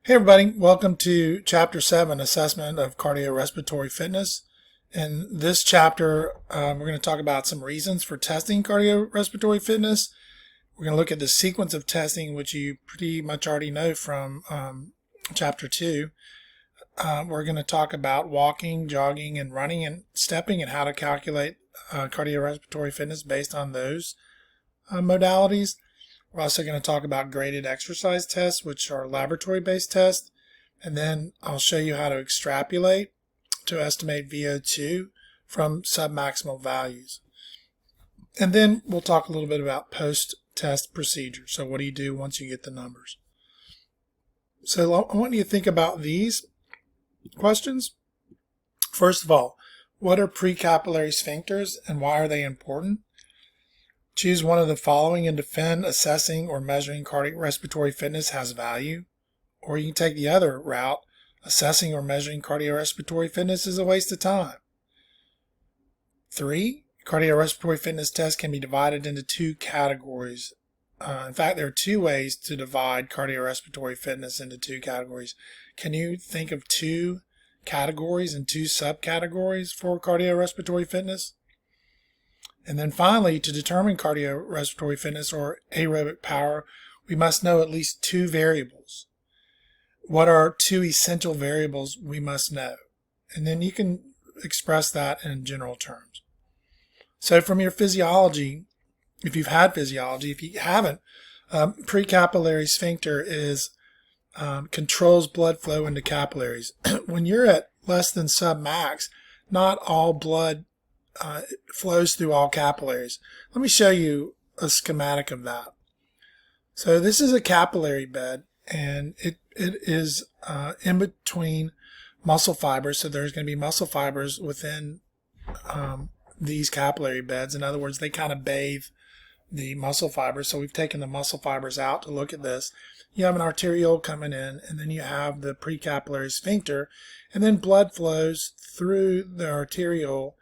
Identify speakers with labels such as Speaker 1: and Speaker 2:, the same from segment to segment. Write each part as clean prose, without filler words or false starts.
Speaker 1: Hey everybody, welcome to Chapter 7, Assessment of Cardiorespiratory Fitness. In this chapter, we're going to talk about some reasons for testing cardiorespiratory fitness. We're going to look at the sequence of testing, which you pretty much already know from Chapter 2. We're going to talk about walking, jogging, and running and stepping and how to calculate cardiorespiratory fitness based on those modalities. We're also going to talk about graded exercise tests, which are laboratory-based tests. And then I'll show you how to extrapolate to estimate VO2 from submaximal values. And then we'll talk a little bit about post-test procedure. So what do you do once you get the numbers? So I want you to think about these questions. First of all, what are precapillary sphincters and why are they important? Choose one of the following and defend assessing or measuring cardiorespiratory fitness has value. Or you can take the other route, assessing or measuring cardiorespiratory fitness is a waste of time. 3. Cardiorespiratory fitness tests can be divided into two categories. In fact, there are two ways to divide cardiorespiratory fitness into two categories. Can you think of two categories and two subcategories for cardiorespiratory fitness? And then finally, to determine cardiorespiratory fitness or aerobic power, we must know at least two variables. What are two essential variables we must know? And then you can express that in general terms. So from your physiology, if you've had physiology, if you haven't, precapillary sphincter is controls blood flow into capillaries. When you're at less than submax, not all blood flows through all capillaries. Let me show you a schematic of that. So this is a capillary bed, and it is in between muscle fibers. So there's going to be muscle fibers within these capillary beds. In other words, they kind of bathe the muscle fibers. So we've taken the muscle fibers out to look at this. You have an arteriole coming in, and then you have the precapillary sphincter, and then blood flows through the arteriole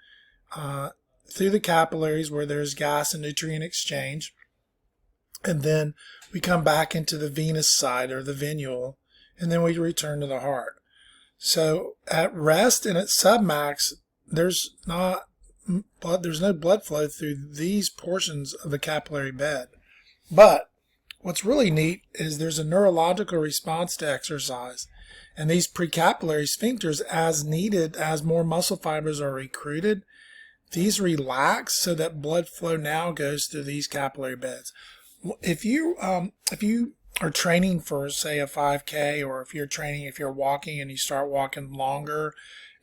Speaker 1: through the capillaries where there's gas and nutrient exchange, and then we come back into the venous side or the venule, and then we return to the heart. So at rest and at submax, there's no blood flow through these portions of the capillary bed. But what's really neat is there's a neurological response to exercise, and these precapillary sphincters, as needed, as more muscle fibers are recruited, these relax so that blood flow now goes through these capillary beds. If you are training for, say, a 5K, or if you're walking and you start walking longer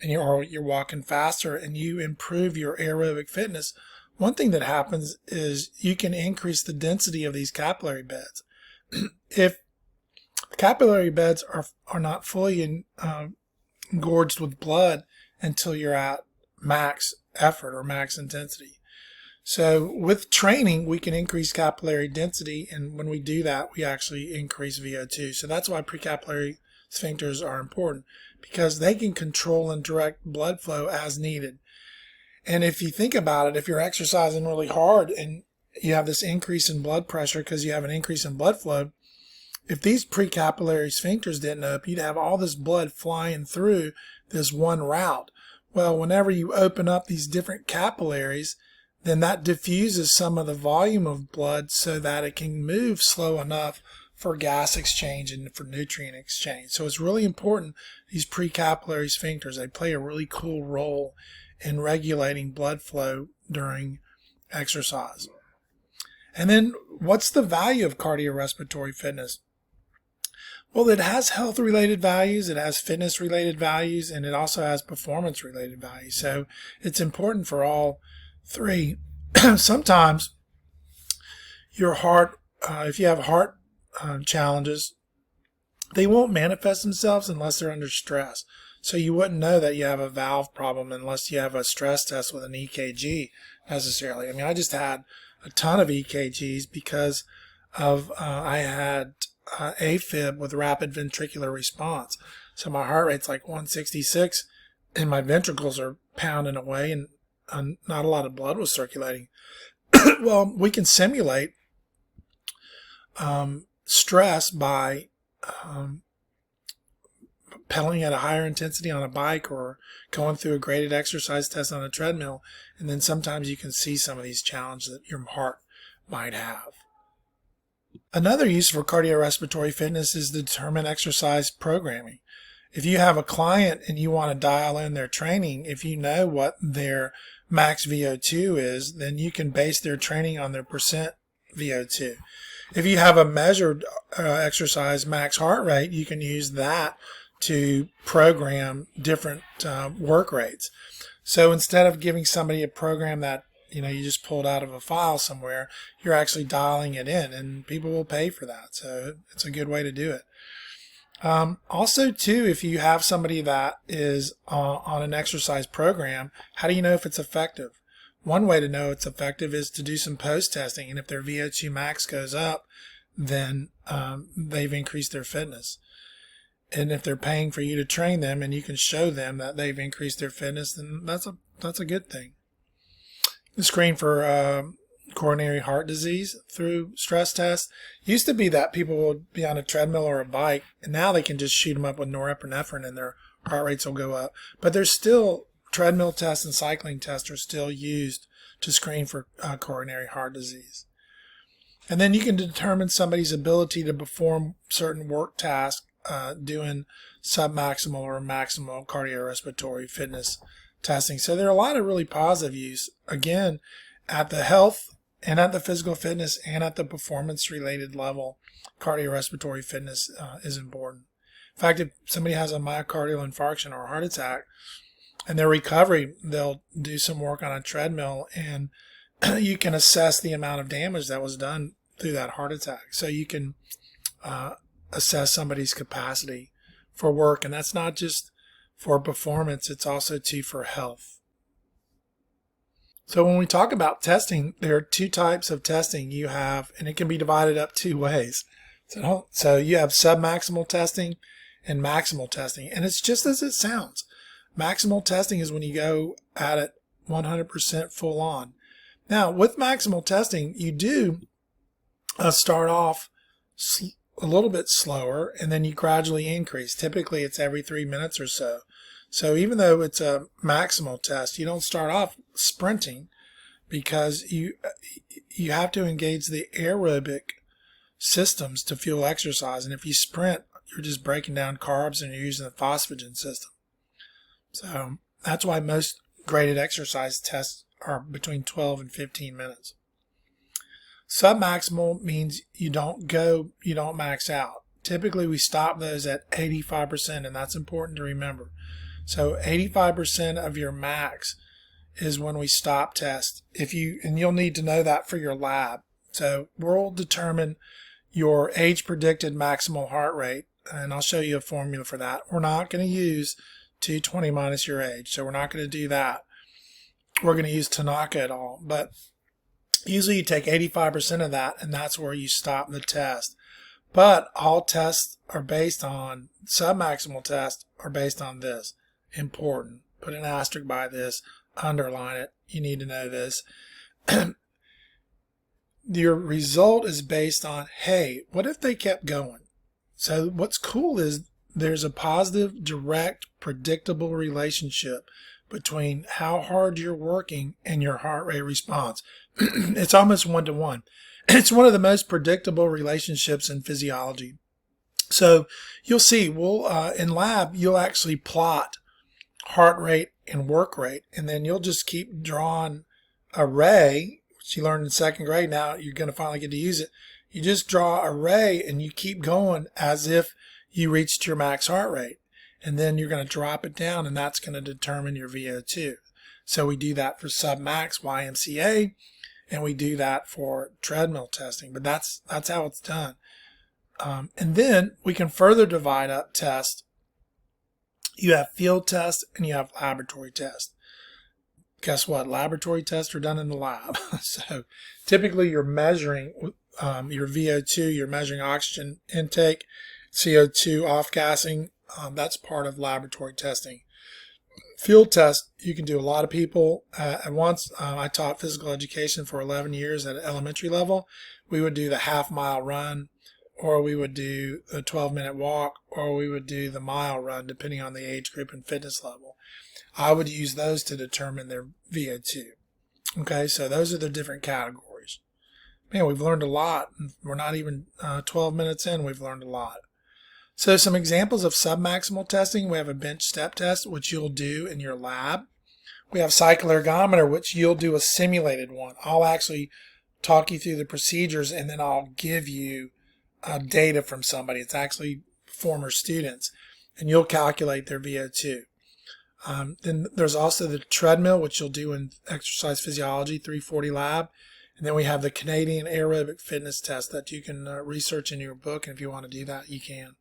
Speaker 1: and you're walking faster and you improve your aerobic fitness, one thing that happens is you can increase the density of these capillary beds. If the capillary beds are not fully engorged with blood until you're at max effort or max intensity. So with training, we can increase capillary density, and when we do that, we actually increase VO2. So that's why precapillary sphincters are important, because they can control and direct blood flow as needed. And if you think about it, if you're exercising really hard and you have this increase in blood pressure because you have an increase in blood flow, if these precapillary sphincters didn't open, you'd have all this blood flying through this one route. Well, whenever you open up these different capillaries, then that diffuses some of the volume of blood so that it can move slow enough for gas exchange and for nutrient exchange. So it's really important, these precapillary sphincters, they play a really cool role in regulating blood flow during exercise. And then what's the value of cardiorespiratory fitness? Well, it has health-related values, it has fitness-related values, and it also has performance-related values. So it's important for all three. Sometimes your heart, if you have heart challenges, they won't manifest themselves unless they're under stress. So you wouldn't know that you have a valve problem unless you have a stress test with an EKG necessarily. I mean, I just had a ton of EKGs because of I had AFib with rapid ventricular response. So my heart rate's like 166 and my ventricles are pounding away and not a lot of blood was circulating. Well, we can simulate stress by pedaling at a higher intensity on a bike or going through a graded exercise test on a treadmill. And then sometimes you can see some of these challenges that your heart might have. Another use for cardiorespiratory fitness is to determine exercise programming. If you have a client and you want to dial in their training, if you know what their max VO2 is, then you can base their training on their percent VO2. If you have a measured exercise max heart rate, you can use that to program different work rates. So instead of giving somebody a program that you just pulled out of a file somewhere, you're actually dialing it in, and people will pay for that. So it's a good way to do it. Also, too, if you have somebody that is on an exercise program, how do you know if it's effective? One way to know it's effective is to do some post-testing, and if their VO2 max goes up, then they've increased their fitness. And if they're paying for you to train them and you can show them that they've increased their fitness, then that's a good thing. The screen for coronary heart disease through stress tests. Used to be that people would be on a treadmill or a bike, and now they can just shoot them up with norepinephrine and their heart rates will go up. But there's still treadmill tests and cycling tests are still used to screen for coronary heart disease. And then you can determine somebody's ability to perform certain work tasks doing submaximal or maximal cardiorespiratory fitness testing. So there are a lot of really positive use, again, at the health and at the physical fitness and at the performance related level. Cardiorespiratory fitness is important. In fact, if somebody has a myocardial infarction or a heart attack and their recovery, they'll do some work on a treadmill and you can assess the amount of damage that was done through that heart attack. So you can assess somebody's capacity for work, and that's not just for performance, it's also too for health. So when we talk about testing, there are two types of testing you have, and it can be divided up two ways. So you have submaximal testing and maximal testing, and it's just as it sounds. Maximal testing is when you go at it 100% full on. Now, with maximal testing, you do start off a little bit slower, and then you gradually increase. Typically, it's every 3 minutes or so. So even though it's a maximal test, you don't start off sprinting because you have to engage the aerobic systems to fuel exercise. And if you sprint, you're just breaking down carbs and you're using the phosphagen system. So that's why most graded exercise tests are between 12 and 15 minutes. Submaximal means you don't max out. Typically, we stop those at 85%, and that's important to remember. So 85% of your max is when we stop test. And you'll need to know that for your lab. So we'll determine your age predicted maximal heart rate, and I'll show you a formula for that. We're not going to use 220 minus your age, so we're not going to do that. We're going to use Tanaka et al. But usually you take 85% of that, and that's where you stop the test. But all tests are based on, submaximal tests are based on this. Important. Put an asterisk by this. Underline it. You need to know this. Your result is based on, hey, what if they kept going? So what's cool is there's a positive, direct, predictable relationship between how hard you're working and your heart rate response. It's almost 1-to-1. It's one of the most predictable relationships in physiology. So you'll see, in lab, you'll actually plot heart rate and work rate, and then you'll just keep drawing a ray, which you learned in second grade. Now you're going to finally get to use it. You just draw a ray and you keep going as if you reached your max heart rate. And then you're going to drop it down, and that's going to determine your VO2. So we do that for submax YMCA, and we do that for treadmill testing. But that's how it's done. And then we can further divide up tests. You have field tests and you have laboratory tests. Guess what? Laboratory tests are done in the lab. So typically you're measuring your VO2, you're measuring oxygen intake, CO2 off-gassing. That's part of laboratory testing. Field tests, you can do. A lot of people at once. I taught physical education for 11 years at an elementary level. We would do the half-mile run or we would do a 12-minute walk, or we would do the mile run, depending on the age group and fitness level. I would use those to determine their VO2. Okay, so those are the different categories. Man, we've learned a lot. We're not even 12 minutes in, we've learned a lot. So some examples of submaximal testing. We have a bench step test, which you'll do in your lab. We have cycle ergometer, which you'll do a simulated one. I'll actually talk you through the procedures, and then I'll give you data from somebody. It's actually former students, and you'll calculate their VO2. Then there's also the treadmill, which you'll do in exercise physiology 340 lab. And then we have the Canadian aerobic fitness test that you can research in your book. And if you want to do that, you can.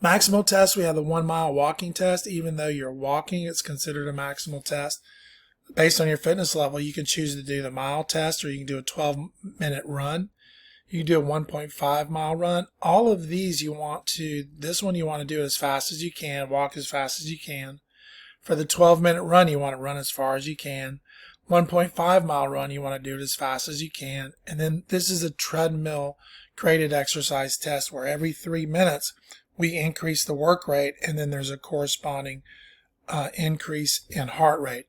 Speaker 1: Maximal test, we have the 1 mile walking test. Even though you're walking, it's considered a maximal test. Based on your fitness level, you can choose to do the mile test, or you can do a 12-minute run. You can do a 1.5 mile run. All of these this one you want to do as fast as you can, walk as fast as you can. For the 12-minute run, you want to run as far as you can. 1.5 mile run, you want to do it as fast as you can. And then this is a treadmill graded exercise test where every 3 minutes we increase the work rate, and then there's a corresponding increase in heart rate.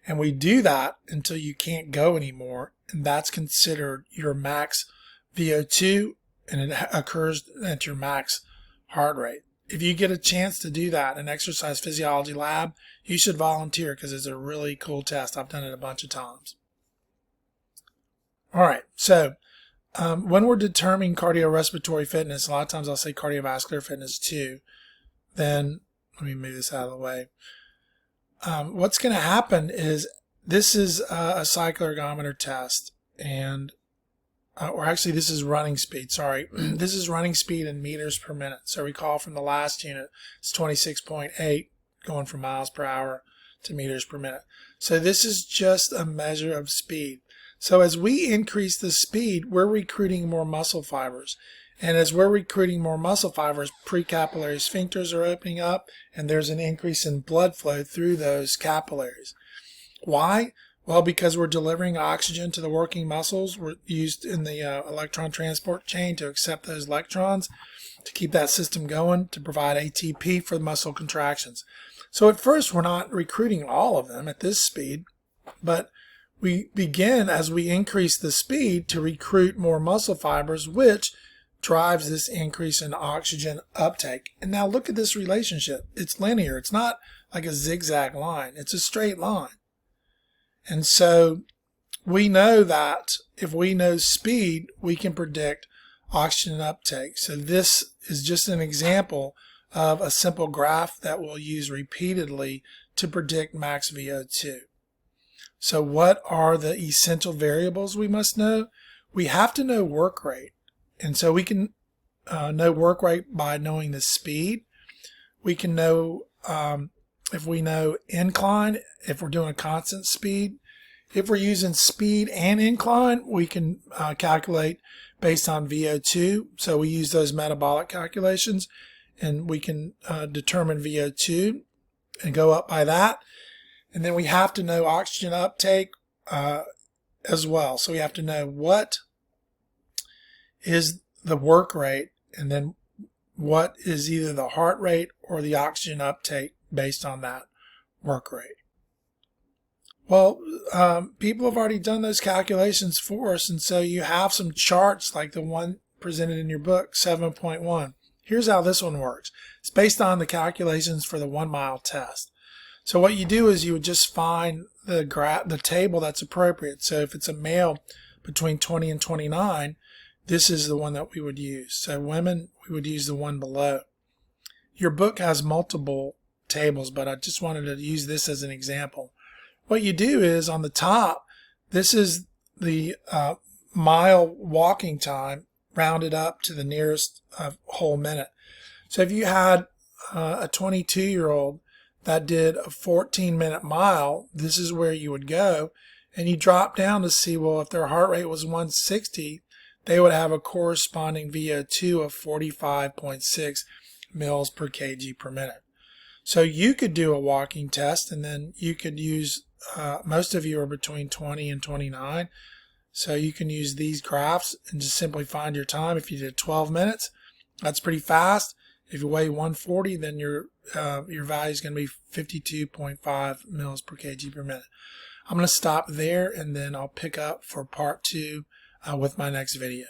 Speaker 1: And we do that until you can't go anymore, and that's considered your max VO2, and it occurs at your max heart rate. If you get a chance to do that in exercise physiology lab, you should volunteer because it's a really cool test. I've done it a bunch of times. All right, so when we're determining cardiorespiratory fitness, a lot of times I'll say cardiovascular fitness too. Then let me move this out of the way. What's going to happen is this is a cycle ergometer test, and or actually this is running speed, sorry. This is running speed in meters per minute. So recall from the last unit, it's 26.8 going from miles per hour to meters per minute. So this is just a measure of speed. So as we increase the speed, we're recruiting more muscle fibers. And as we're recruiting more muscle fibers, precapillary sphincters are opening up, and there's an increase in blood flow through those capillaries. Why? Well, because we're delivering oxygen to the working muscles. We're used in the electron transport chain to accept those electrons, to keep that system going, to provide ATP for muscle contractions. So at first, we're not recruiting all of them at this speed, but we begin as we increase the speed to recruit more muscle fibers, which drives this increase in oxygen uptake. And now look at this relationship. It's linear. It's not like a zigzag line. It's a straight line. And so we know that if we know speed, we can predict oxygen uptake. So this is just an example of a simple graph that we'll use repeatedly to predict max VO2. So what are the essential variables we must know? We have to know work rate. And so we can know work rate by knowing the speed. We can know if we know incline, if we're doing a constant speed. If we're using speed and incline, we can calculate based on VO2. So we use those metabolic calculations, and we can determine VO2 and go up by that. And then we have to know oxygen uptake as well. So we have to know what is the work rate, and then what is either the heart rate or the oxygen uptake based on that work rate. Well, people have already done those calculations for us, and so you have some charts like the one presented in your book, 7.1. Here's how this one works. It's based on the calculations for the 1 mile test. So what you do is you would just find the table that's appropriate. So if it's a male between 20 and 29, this is the one that we would use. So women, we would use the one below. Your book has multiple tables, but I just wanted to use this as an example. What you do is on the top, this is the mile walking time rounded up to the nearest whole minute. So if you had a 22-year-old that did a 14-minute mile, this is where you would go, and you drop down to see, well, if their heart rate was 160, they would have a corresponding VO2 of 45.6 mils per kg per minute. So you could do a walking test, and then you could use, most of you are between 20 and 29, So you can use these graphs and just simply find your time. If you did 12 minutes, that's pretty fast. If you weigh 140, then your value is going to be 52.5 mils per kg per minute. I'm going to stop there, and then I'll pick up for part 2 with my next video.